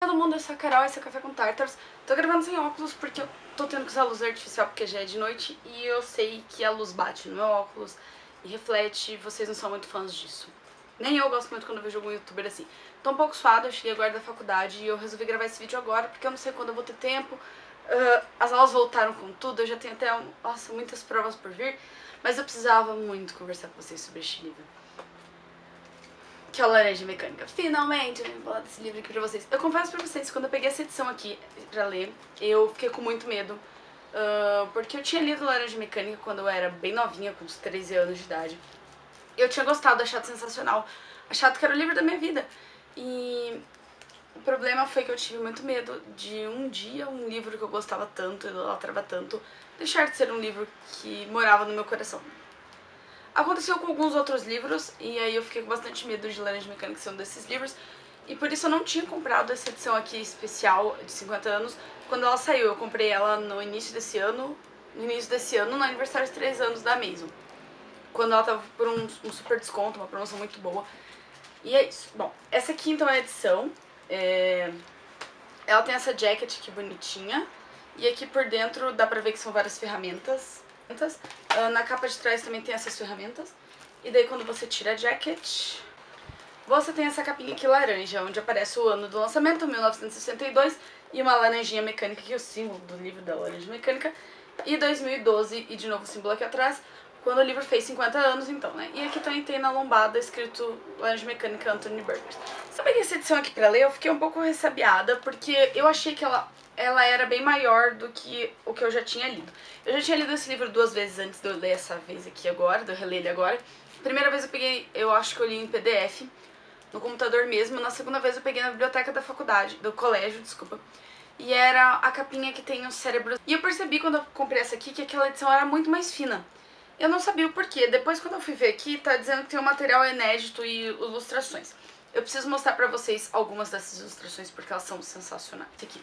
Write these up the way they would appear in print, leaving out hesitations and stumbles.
Todo mundo, eu sou a Carol, esse é o Café com Tártaros. Tô gravando sem óculos porque eu tô tendo que usar luz artificial porque já é de noite e eu sei que a luz bate no meu óculos e reflete, vocês não são muito fãs disso. Nem eu gosto muito quando eu vejo algum youtuber assim. Tô um pouco suada, eu cheguei agora da faculdade e eu resolvi gravar esse vídeo agora porque eu não sei quando eu vou ter tempo. As aulas voltaram com tudo, eu já tenho até, nossa, muitas provas por vir, mas eu precisava muito conversar com vocês sobre este livro. Que é o Laranja Mecânica. Finalmente eu vim falar desse livro aqui pra vocês. Eu confesso pra vocês, quando eu peguei essa edição aqui pra ler, eu fiquei com muito medo. Porque eu tinha lido Laranja Mecânica quando eu era bem novinha, com uns 13 anos de idade. Eu tinha gostado, achado sensacional, achado que era o livro da minha vida. E o problema foi que eu tive muito medo de um dia um livro que eu gostava tanto, eu idolatrava tanto, deixar de ser um livro que morava no meu coração. Aconteceu com alguns outros livros, e aí eu fiquei com bastante medo de Laranja Mecânica ser um desses livros, e por isso eu não tinha comprado essa edição aqui especial de 50 anos quando ela saiu. Eu comprei ela no início desse ano, no aniversário de 3 anos da Amazon, quando ela tava por um super desconto, uma promoção muito boa. E é isso. Bom, essa aqui então é a edição. Ela tem essa jacket aqui bonitinha, e aqui por dentro dá pra ver que são várias ferramentas. Na capa de trás também tem essas ferramentas. E daí quando você tira a jacket, você tem essa capinha aqui laranja, onde aparece o ano do lançamento, 1962, e uma laranjinha mecânica, que é o símbolo do livro da Laranja Mecânica, e 2012, e de novo o símbolo aqui atrás, quando o livro fez 50 anos então, né? E aqui também tem na lombada escrito Laranja Mecânica Anthony Burgers. Se eu peguei essa edição aqui pra ler, eu fiquei um pouco ressabiada, porque eu achei que ela era bem maior do que o que eu já tinha lido. Eu já tinha lido esse livro 2 vezes antes de eu ler essa vez aqui agora, de eu reler ele agora. Primeira vez eu peguei, eu acho que eu li em PDF, no computador mesmo. Na segunda vez eu peguei na biblioteca da faculdade, do colégio, desculpa. E era a capinha que tem o cérebro. E eu percebi quando eu comprei essa aqui que aquela edição era muito mais fina. Eu não sabia o porquê. Depois quando eu fui ver aqui, tá dizendo que tem um material inédito e ilustrações. Eu preciso mostrar pra vocês algumas dessas ilustrações porque elas são sensacionais. Esse aqui.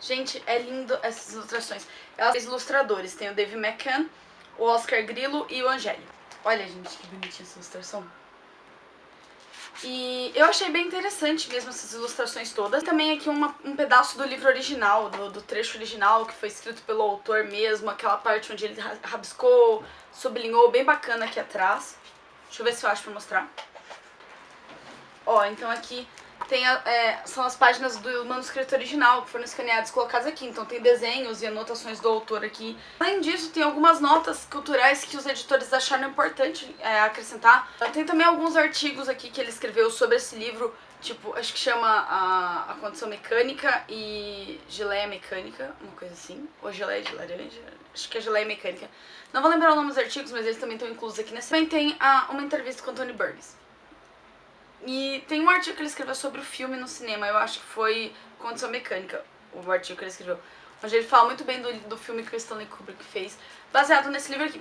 Gente, é lindo essas ilustrações. Elas são ilustradores, tem o Dave McCann, o Oscar Grillo e o Angeli. Olha, gente, que bonitinha essa ilustração. E eu achei bem interessante mesmo essas ilustrações todas. Também aqui um pedaço do livro original, do trecho original, que foi escrito pelo autor mesmo, aquela parte onde ele rabiscou, sublinhou, bem bacana aqui atrás. Deixa eu ver se eu acho pra mostrar. Ó, então aqui tem são as páginas do manuscrito original que foram escaneadas e colocadas aqui. Então tem desenhos e anotações do autor aqui. Além disso, tem algumas notas culturais que os editores acharam importante acrescentar. Tem também alguns artigos aqui que ele escreveu sobre esse livro, tipo, acho que chama a Condição Mecânica e Geleia Mecânica, uma coisa assim. Ou Geleia de Laranja, acho que é Geleia Mecânica. Não vou lembrar o nome dos artigos, mas eles também estão inclusos aqui nesse. Também tem uma entrevista com o Tony Burgess. E tem um artigo que ele escreveu sobre o filme no cinema, eu acho que foi Condição Mecânica, o artigo que ele escreveu, onde ele fala muito bem do filme que o Stanley Kubrick fez, baseado nesse livro aqui.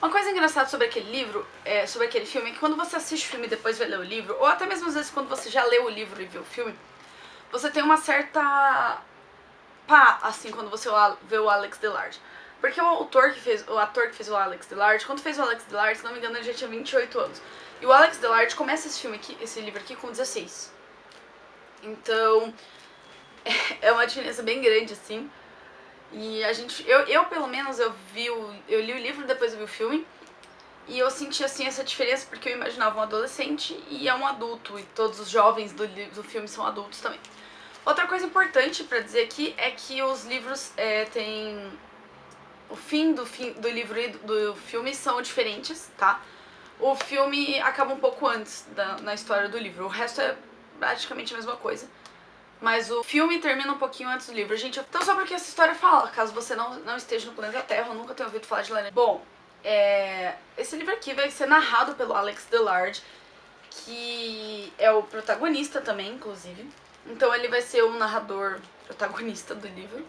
Uma coisa engraçada sobre aquele livro, sobre aquele filme, é que quando você assiste o filme e depois vai ler o livro, ou até mesmo às vezes quando você já leu o livro e viu o filme, você tem uma certa pá, assim, quando você vê o Alex Delarge. Porque o ator que fez o Alex Delarge, quando fez o Alex Delarge, se não me engano, ele já tinha 28 anos. E o Alex Delarge começa esse livro aqui com 16. Então, é uma diferença bem grande, assim. E eu pelo menos, eu li o livro, depois eu vi o filme. E eu senti, assim, essa diferença porque eu imaginava um adolescente e é um adulto. E todos os jovens do filme são adultos também. Outra coisa importante pra dizer aqui é que os livros têm... O fim do livro e do filme são diferentes, tá? O filme acaba um pouco antes na história do livro, o resto é praticamente a mesma coisa. Mas o filme termina um pouquinho antes do livro. Gente, então só porque essa história fala, caso você não esteja no planeta Terra ou nunca tenha ouvido falar de Laranja. Bom, esse livro aqui vai ser narrado pelo Alex Delarge, que é o protagonista também, inclusive. Então ele vai ser o narrador protagonista do livro.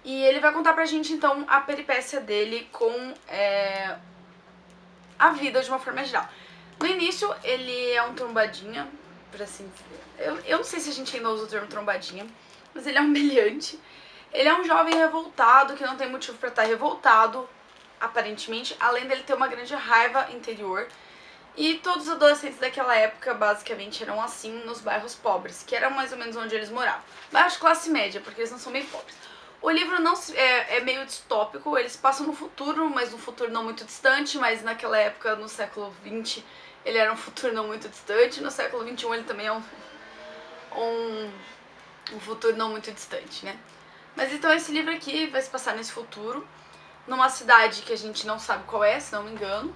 E ele vai contar pra gente, então, a peripécia dele com a vida de uma forma geral. No início, ele é um trombadinha, por assim dizer. Eu não sei se a gente ainda usa o termo trombadinha, mas ele é um meliante. Ele é um jovem revoltado, que não tem motivo pra estar revoltado, aparentemente, além dele ter uma grande raiva interior. E todos os adolescentes daquela época, basicamente, eram assim nos bairros pobres, que era mais ou menos onde eles moravam. Bairros de classe média, porque eles não são bem pobres. O livro não é meio distópico, eles passam no futuro, mas no futuro não muito distante, mas naquela época, no século XX, ele era um futuro não muito distante. No século XXI ele também é um futuro não muito distante, né? Mas então esse livro aqui vai se passar nesse futuro, numa cidade que a gente não sabe qual é, se não me engano.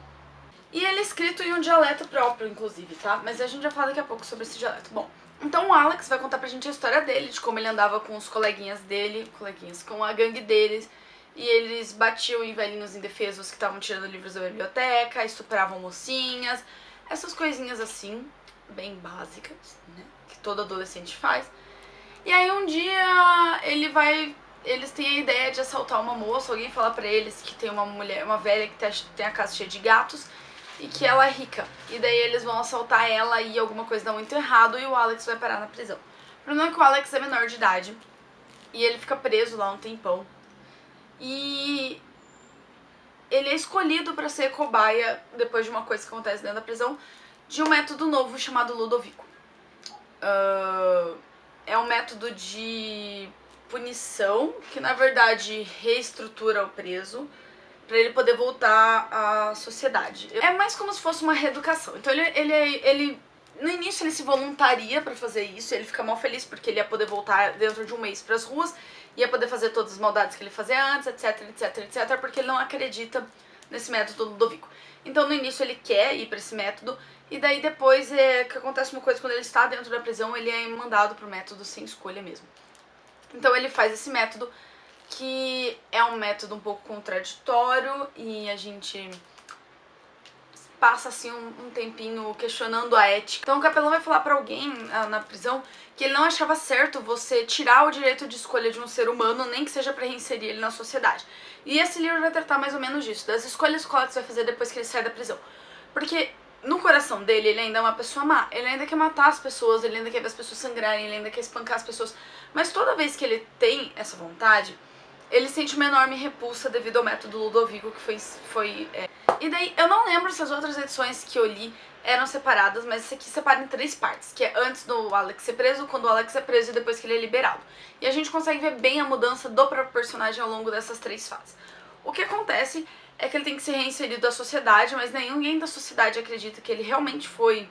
E ele é escrito em um dialeto próprio, inclusive, tá? Mas a gente vai falar daqui a pouco sobre esse dialeto. Bom, então o Alex vai contar pra gente a história dele, de como ele andava com os coleguinhas dele, com a gangue deles, e eles batiam em velhinhos indefesos que estavam tirando livros da biblioteca, estupravam mocinhas, essas coisinhas assim, bem básicas, né? Que todo adolescente faz. E aí um dia eles têm a ideia de assaltar uma moça, alguém fala pra eles que tem uma velha que tem a casa cheia de gatos, e que ela é rica. E daí eles vão assaltar ela e alguma coisa dá muito errado e o Alex vai parar na prisão. O problema é que o Alex é menor de idade e ele fica preso lá um tempão. E ele é escolhido para ser cobaia, depois de uma coisa que acontece dentro da prisão, de um método novo chamado Ludovico. É um método de punição que na verdade reestrutura o preso pra ele poder voltar à sociedade. É mais como se fosse uma reeducação. Então ele no início ele se voluntaria pra fazer isso, ele fica mal feliz porque ele ia poder voltar dentro de um mês pras ruas, ia poder fazer todas as maldades que ele fazia antes, etc, etc, etc, porque ele não acredita nesse método Ludovico. Então no início ele quer ir pra esse método, e daí depois que acontece uma coisa, quando ele está dentro da prisão, ele é mandado pro método sem escolha mesmo. Então ele faz esse método, que é um método um pouco contraditório, e a gente passa assim um tempinho questionando a ética. Então o capelão vai falar pra alguém na prisão que ele não achava certo você tirar o direito de escolha de um ser humano, nem que seja pra reinserir ele na sociedade. E esse livro vai tratar mais ou menos disso, das escolhas que o Alex vai fazer depois que ele sai da prisão. Porque no coração dele, ele ainda é uma pessoa má, ele ainda quer matar as pessoas, ele ainda quer ver as pessoas sangrarem, ele ainda quer espancar as pessoas. Mas toda vez que ele tem essa vontade, ele sente uma enorme repulsa devido ao método Ludovico que foi. E daí, eu não lembro se as outras edições que eu li eram separadas, mas esse aqui separa em 3 partes, que é antes do Alex ser preso, quando o Alex é preso e depois que ele é liberado. E a gente consegue ver bem a mudança do próprio personagem ao longo dessas 3 fases. O que acontece é que ele tem que ser reinserido à sociedade, mas ninguém da sociedade acredita que ele realmente foi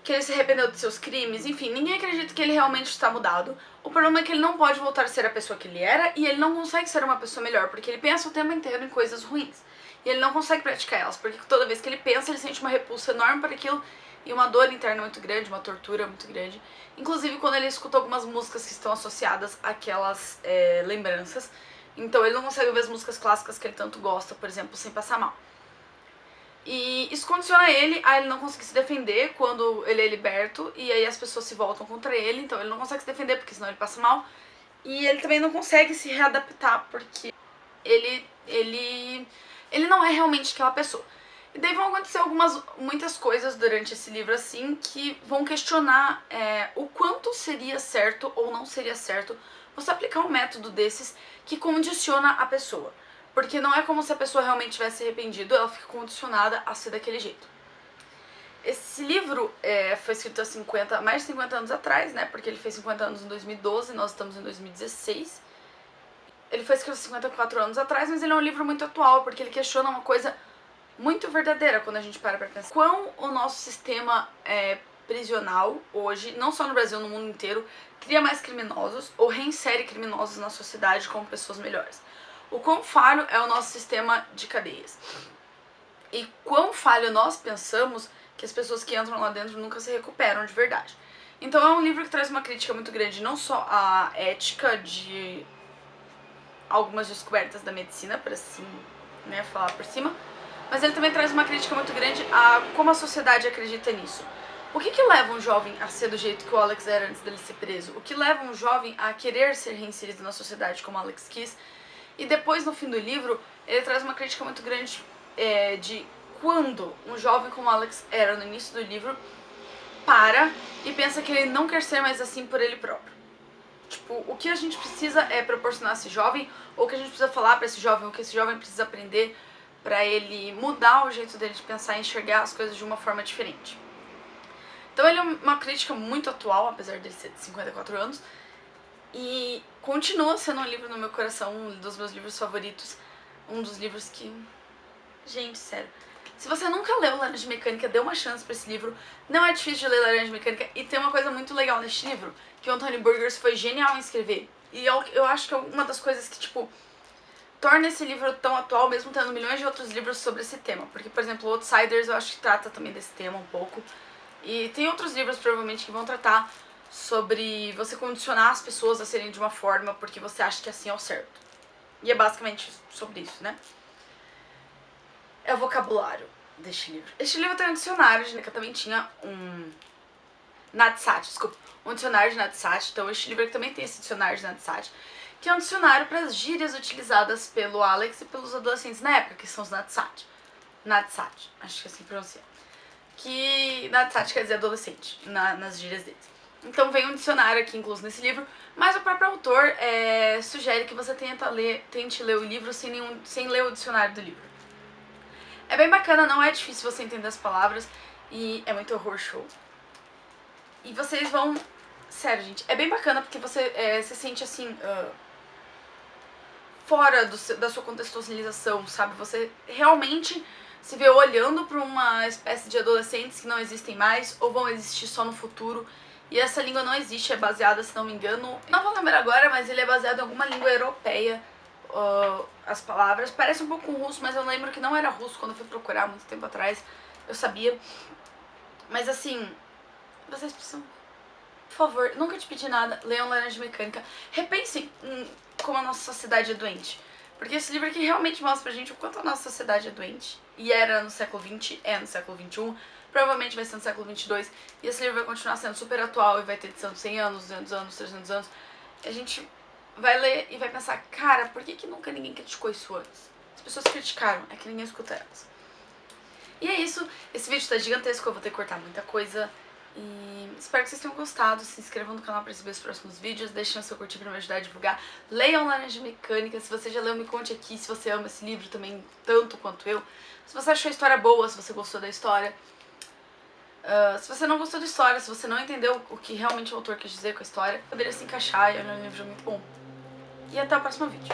que ele se arrependeu de seus crimes, enfim, ninguém acredita que ele realmente está mudado. O problema é que ele não pode voltar a ser a pessoa que ele era e ele não consegue ser uma pessoa melhor, porque ele pensa o tempo inteiro em coisas ruins. E ele não consegue praticar elas, porque toda vez que ele pensa, ele sente uma repulsa enorme para aquilo e uma dor interna muito grande, uma tortura muito grande. Inclusive quando ele escuta algumas músicas que estão associadas àquelas lembranças. Então ele não consegue ouvir as músicas clássicas que ele tanto gosta, por exemplo, Sem Passar Mal. E isso condiciona ele a ele não conseguir se defender quando ele é liberto, e aí as pessoas se voltam contra ele, então ele não consegue se defender porque senão ele passa mal. E ele também não consegue se readaptar porque ele não é realmente aquela pessoa. E daí vão acontecer muitas coisas durante esse livro assim que vão questionar o quanto seria certo ou não seria certo você aplicar um método desses que condiciona a pessoa. Porque não é como se a pessoa realmente tivesse se arrependido, ela fica condicionada a ser daquele jeito. Esse livro foi escrito há mais de 50 anos atrás, né? Porque ele fez 50 anos em 2012, nós estamos em 2016. Ele foi escrito 54 anos atrás, mas ele é um livro muito atual, porque ele questiona uma coisa muito verdadeira quando a gente para pra pensar. Quão o nosso sistema prisional hoje, não só no Brasil, no mundo inteiro, cria mais criminosos ou reinsere criminosos na sociedade como pessoas melhores. O quão falho é o nosso sistema de cadeias. E quão falho nós pensamos que as pessoas que entram lá dentro nunca se recuperam de verdade. Então é um livro que traz uma crítica muito grande, não só à ética de algumas descobertas da medicina, para assim, né, falar por cima, mas ele também traz uma crítica muito grande a como a sociedade acredita nisso. O que leva um jovem a ser do jeito que o Alex era antes dele ser preso? O que leva um jovem a querer ser reinserido na sociedade como o Alex quis? E depois, no fim do livro, ele traz uma crítica muito grande de quando um jovem como Alex era no início do livro para e pensa que ele não quer ser mais assim por ele próprio. Tipo, o que a gente precisa é proporcionar a esse jovem, ou o que a gente precisa falar pra esse jovem, o que esse jovem precisa aprender pra ele mudar o jeito dele de pensar e enxergar as coisas de uma forma diferente. Então ele é uma crítica muito atual, apesar dele ser de 54 anos, e continua sendo um livro no meu coração, um dos meus livros favoritos, um dos livros que... Gente, sério. Se você nunca leu Laranja Mecânica, dê uma chance pra esse livro. Não é difícil de ler Laranja Mecânica, e tem uma coisa muito legal neste livro, que o Anthony Burgers foi genial em escrever. E eu acho que é uma das coisas que, tipo, torna esse livro tão atual, mesmo tendo milhões de outros livros sobre esse tema. Porque, por exemplo, Outsiders eu acho que trata também desse tema um pouco. E tem outros livros, provavelmente, que vão tratar sobre você condicionar as pessoas a serem de uma forma porque você acha que assim é o certo. E é basicamente sobre isso, né? É o vocabulário deste livro. Este livro tem um dicionário, que também tinha um... Nadsat, desculpa. Um dicionário de Nadsat. Então este livro aqui também tem esse dicionário de Nadsat, que é um dicionário para as gírias utilizadas pelo Alex e pelos adolescentes na época, que são os Nadsat. Nadsat, acho que assim pronuncia. Que Nadsat quer dizer adolescente, nas gírias deles. Então vem um dicionário aqui incluso nesse livro, mas o próprio autor sugere que você tente ler o livro sem ler o dicionário do livro. É bem bacana, não é difícil você entender as palavras e é muito horror show. E vocês vão... Sério, gente, é bem bacana porque você se sente assim... fora da sua contextualização, sabe? Você realmente se vê olhando para uma espécie de adolescentes que não existem mais ou vão existir só no futuro. E essa língua não existe, é baseada, se não me engano... Não vou lembrar agora, mas ele é baseado em alguma língua europeia. As palavras. Parece um pouco com russo, mas eu lembro que não era russo quando eu fui procurar muito tempo atrás. Eu sabia. Mas assim, vocês precisam... Por favor, nunca te pedi nada, leiam Laranja Mecânica. Repensem como a nossa sociedade é doente. Porque esse livro aqui realmente mostra pra gente o quanto a nossa sociedade é doente. E era no século XX, é no século XXI, provavelmente vai ser no século XXII. E esse livro vai continuar sendo super atual e vai ter edição de 100 anos, 200 anos, 300 anos. E a gente vai ler e vai pensar, cara, por que nunca ninguém criticou isso antes? As pessoas criticaram, é que ninguém escuta elas. E é isso, esse vídeo tá gigantesco, eu vou ter que cortar muita coisa. E espero que vocês tenham gostado, se inscrevam no canal para receber os próximos vídeos, deixem o seu curtir para me ajudar a divulgar, leiam Laranja Mecânica, se você já leu me conte aqui se você ama esse livro também tanto quanto eu, se você achou a história boa, se você gostou da história, se você não gostou da história, se você não entendeu o que realmente o autor quis dizer com a história, poderia se encaixar e é um livro muito bom. E até o próximo vídeo.